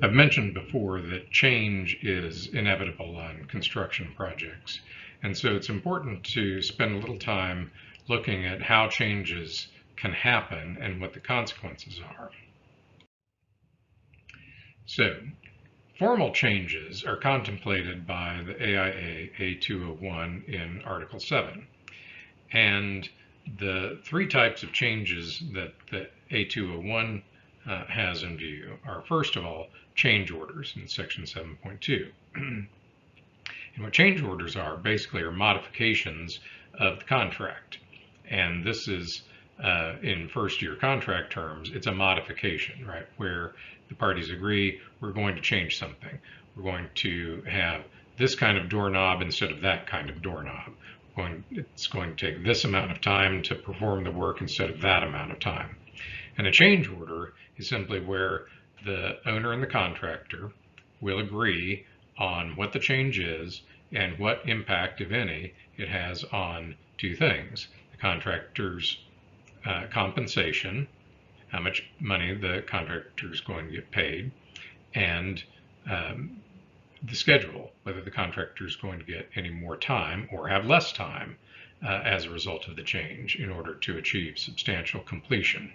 I've mentioned before that change is inevitable on construction projects, and so it's important to spend a little time looking at how changes can happen and what the consequences are. So, formal changes are contemplated by the AIA A201 in Article 7, and the three types of changes that the A201 has in view are, first of all, change orders in Section 7.2. And what change orders are basically are modifications of the contract. And this is, in first-year contract terms, it's a modification, right, where the parties agree we're going to change something. We're going to have this kind of doorknob instead of that kind of doorknob. It's going to take this amount of time to perform the work instead of that amount of time. And a change order is simply where the owner and the contractor will agree on what the change is and what impact, if any, it has on two things: the contractor's compensation, how much money the contractor is going to get paid, and the schedule, whether the contractor is going to get any more time or have less time as a result of the change in order to achieve substantial completion.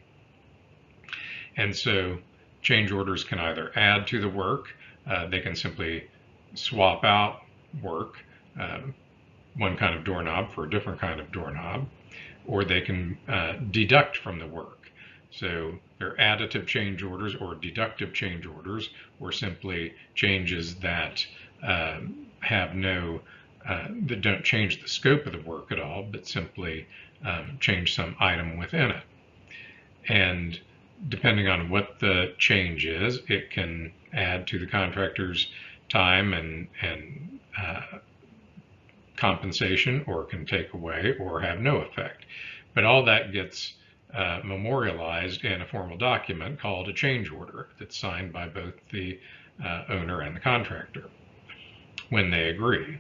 And so change orders can either add to the work, they can simply swap out work, one kind of doorknob for a different kind of doorknob, or they can deduct from the work. So they're additive change orders or deductive change orders, or simply changes that have no, that don't change the scope of the work at all, but simply change some item within it. And depending on what the change is, it can add to the contractor's time and compensation, or can take away or have no effect. But all that gets memorialized in a formal document called a change order that's signed by both the owner and the contractor when they agree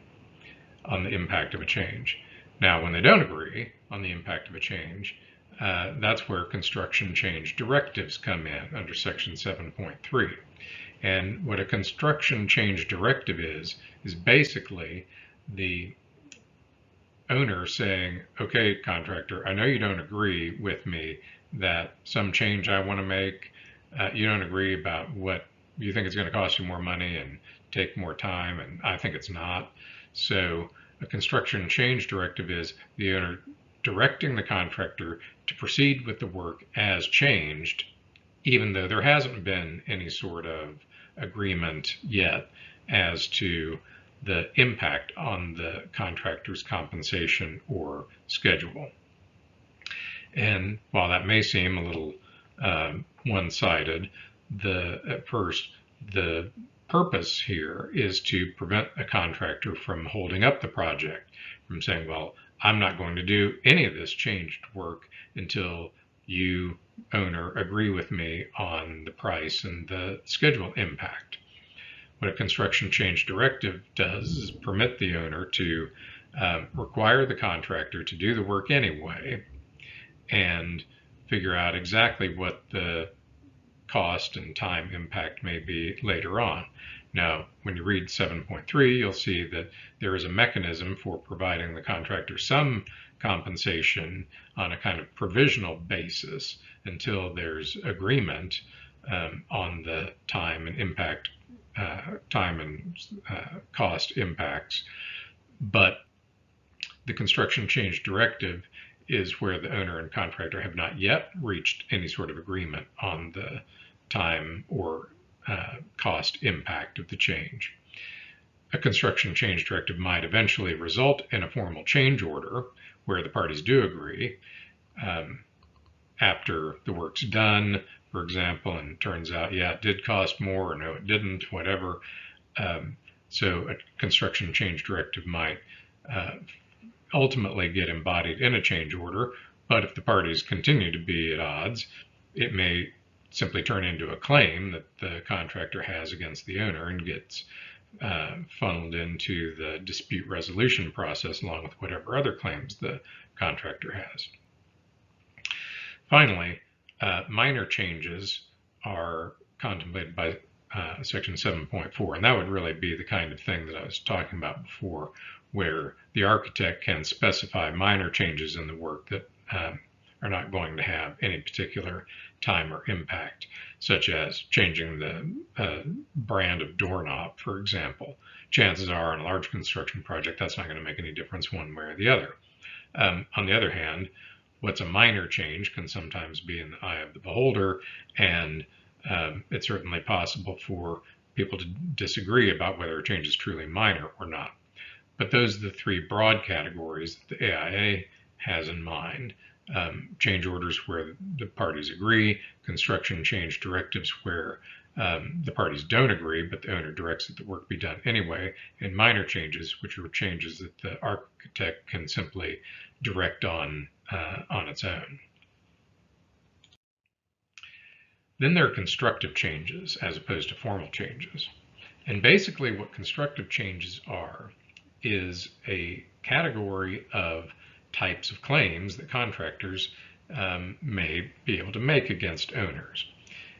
on the impact of a change. Now, when they don't agree on the impact of a change, that's where construction change directives come in under Section 7.3. And what a construction change directive is basically the owner saying, okay, contractor, I know you don't agree with me that some change I want to make, you don't agree about what you think it's going to cost you more money and take more time, and I think it's not. So a construction change directive is the owner directing the contractor to proceed with the work as changed, even though there hasn't been any sort of agreement yet as to the impact on the contractor's compensation or schedule. And while that may seem a little one-sided, at first, the purpose here is to prevent a contractor from holding up the project, from saying, well, I'm not going to do any of this changed work until you, owner, agree with me on the price and the schedule impact. What a construction change directive does is permit the owner to require the contractor to do the work anyway and figure out exactly what the cost and time impact may be later on. Now, when you read 7.3, you'll see that there is a mechanism for providing the contractor some compensation on a kind of provisional basis until there's agreement on the time and impact, cost impacts. But the construction change directive is where the owner and contractor have not yet reached any sort of agreement on the time or cost impact of the change. A construction change directive might eventually result in a formal change order where the parties do agree after the work's done, for example, and it turns out, yeah, it did cost more, or no, it didn't, whatever. So a construction change directive might ultimately get embodied in a change order, but if the parties continue to be at odds, it may simply turn into a claim that the contractor has against the owner and gets funneled into the dispute resolution process along with whatever other claims the contractor has. Finally, minor changes are contemplated by Section 7.4, and that would really be the kind of thing that I was talking about before, where the architect can specify minor changes in the work that are not going to have any particular time or impact, such as changing the brand of doorknob, for example. Chances are, on a large construction project, that's not going to make any difference one way or the other. On the other hand, what's a minor change can sometimes be in the eye of the beholder, and it's certainly possible for people to disagree about whether a change is truly minor or not. But those are the three broad categories that the AIA has in mind. Change orders where the parties agree, construction change directives where the parties don't agree, but the owner directs that the work be done anyway, and minor changes, which are changes that the architect can simply direct on its own. Then there are constructive changes as opposed to formal changes. And basically what constructive changes are is a category of types of claims that contractors may be able to make against owners.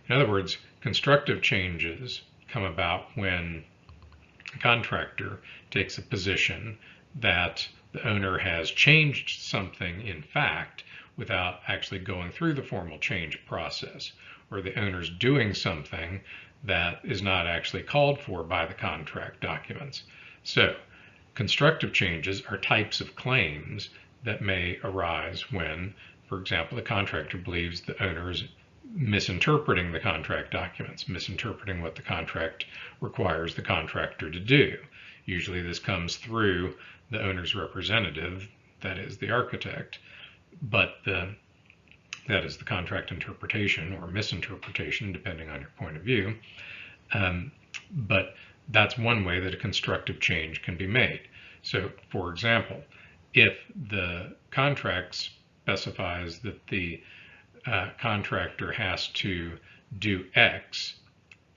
In other words, constructive changes come about when a contractor takes a position that the owner has changed something in fact without actually going through the formal change process, or the owner's doing something that is not actually called for by the contract documents. So, constructive changes are types of claims that may arise when, for example, the contractor believes the owner is misinterpreting the contract documents, misinterpreting what the contract requires the contractor to do. Usually this comes through the owner's representative, that is the architect, but that is the contract interpretation or misinterpretation, depending on your point of view. But that's one way that a constructive change can be made. So, for example, if the contract specifies that the contractor has to do X,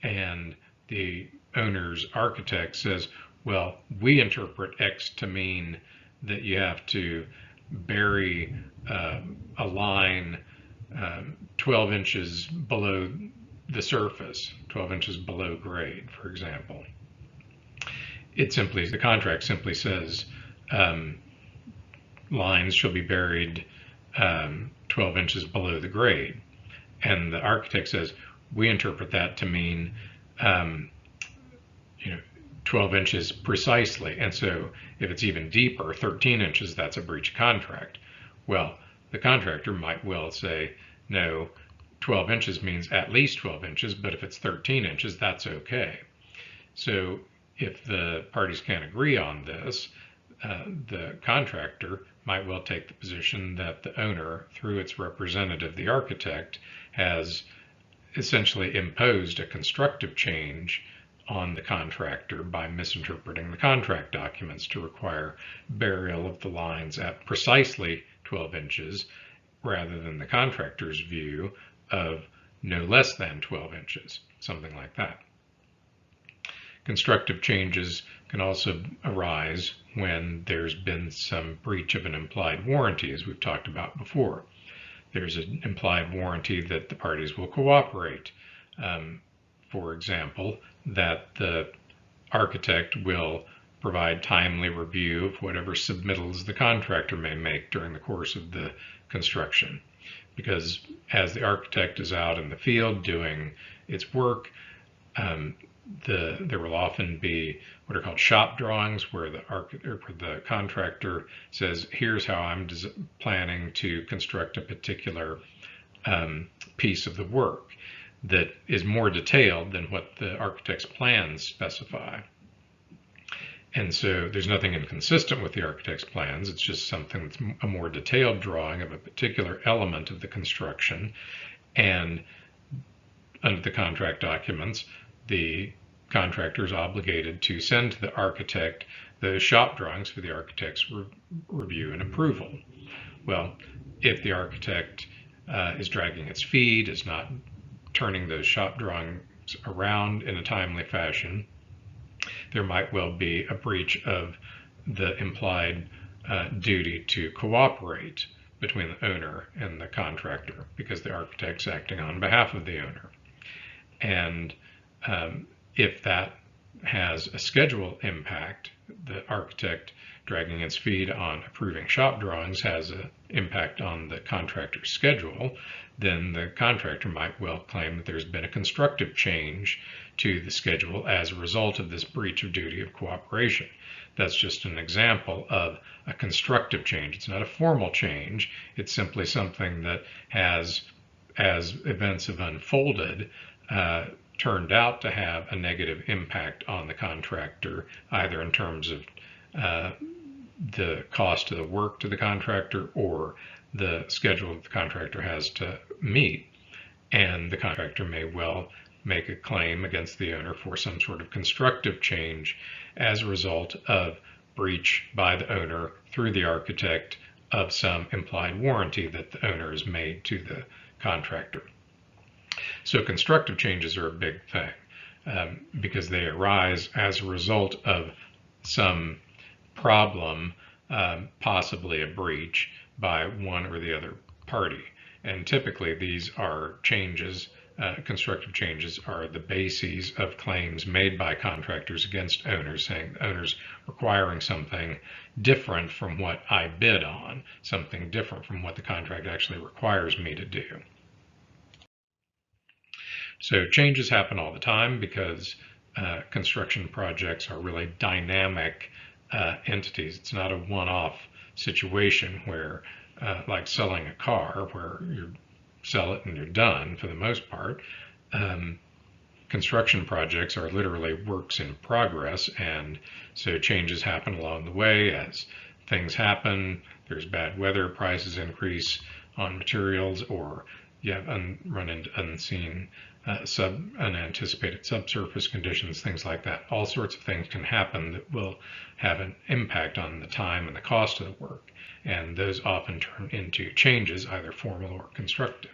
and the owner's architect says, well, we interpret X to mean that you have to bury a line 12 inches below the surface, 12 inches below grade, for example. The contract simply says lines shall be buried 12 inches below the grade. And the architect says, we interpret that to mean 12 inches precisely. And so if it's even deeper, 13 inches, that's a breach of contract. Well, the contractor might well say, no, 12 inches means at least 12 inches, but if it's 13 inches, that's okay. So if the parties can't agree on this, the contractor might well take the position that the owner, through its representative, the architect, has essentially imposed a constructive change on the contractor by misinterpreting the contract documents to require burial of the lines at precisely 12 inches rather than the contractor's view of no less than 12 inches, something like that. Constructive changes can also arise when there's been some breach of an implied warranty, as we've talked about before. There's an implied warranty that the parties will cooperate. For example, that the architect will provide timely review of whatever submittals the contractor may make during the course of the construction. Because as the architect is out in the field doing its work, there will often be what are called shop drawings, where the contractor says, here's how I'm planning to construct a particular piece of the work, that is more detailed than what the architect's plans specify. And so there's nothing inconsistent with the architect's plans. It's just something that's a more detailed drawing of a particular element of the construction. And under the contract documents, the contractor is obligated to send to the architect those shop drawings for the architect's review and approval. Well, if the architect is dragging its feet, is not turning those shop drawings around in a timely fashion, there might well be a breach of the implied duty to cooperate between the owner and the contractor, because the architect's acting on behalf of the owner. And If that has a schedule impact, the architect dragging its feet on approving shop drawings has an impact on the contractor's schedule, then the contractor might well claim that there's been a constructive change to the schedule as a result of this breach of duty of cooperation. That's just an example of a constructive change. It's not a formal change. It's simply something that has, as events have unfolded, turned out to have a negative impact on the contractor, either in terms of the cost of the work to the contractor or the schedule that the contractor has to meet. And the contractor may well make a claim against the owner for some sort of constructive change as a result of breach by the owner through the architect of some implied warranty that the owner has made to the contractor. So constructive changes are a big thing because they arise as a result of some problem, possibly a breach by one or the other party. And typically these are changes, constructive changes are the bases of claims made by contractors against owners, saying the owner's requiring something different from what I bid on, something different from what the contract actually requires me to do. So changes happen all the time because construction projects are really dynamic entities. It's not a one-off situation where, like selling a car, where you sell it and you're done for the most part. Construction projects are literally works in progress, and so changes happen along the way as things happen. There's bad weather, prices increase on materials, or you have run into unseen unanticipated subsurface conditions, things like that. All sorts of things can happen that will have an impact on the time and the cost of the work, and those often turn into changes, either formal or constructive.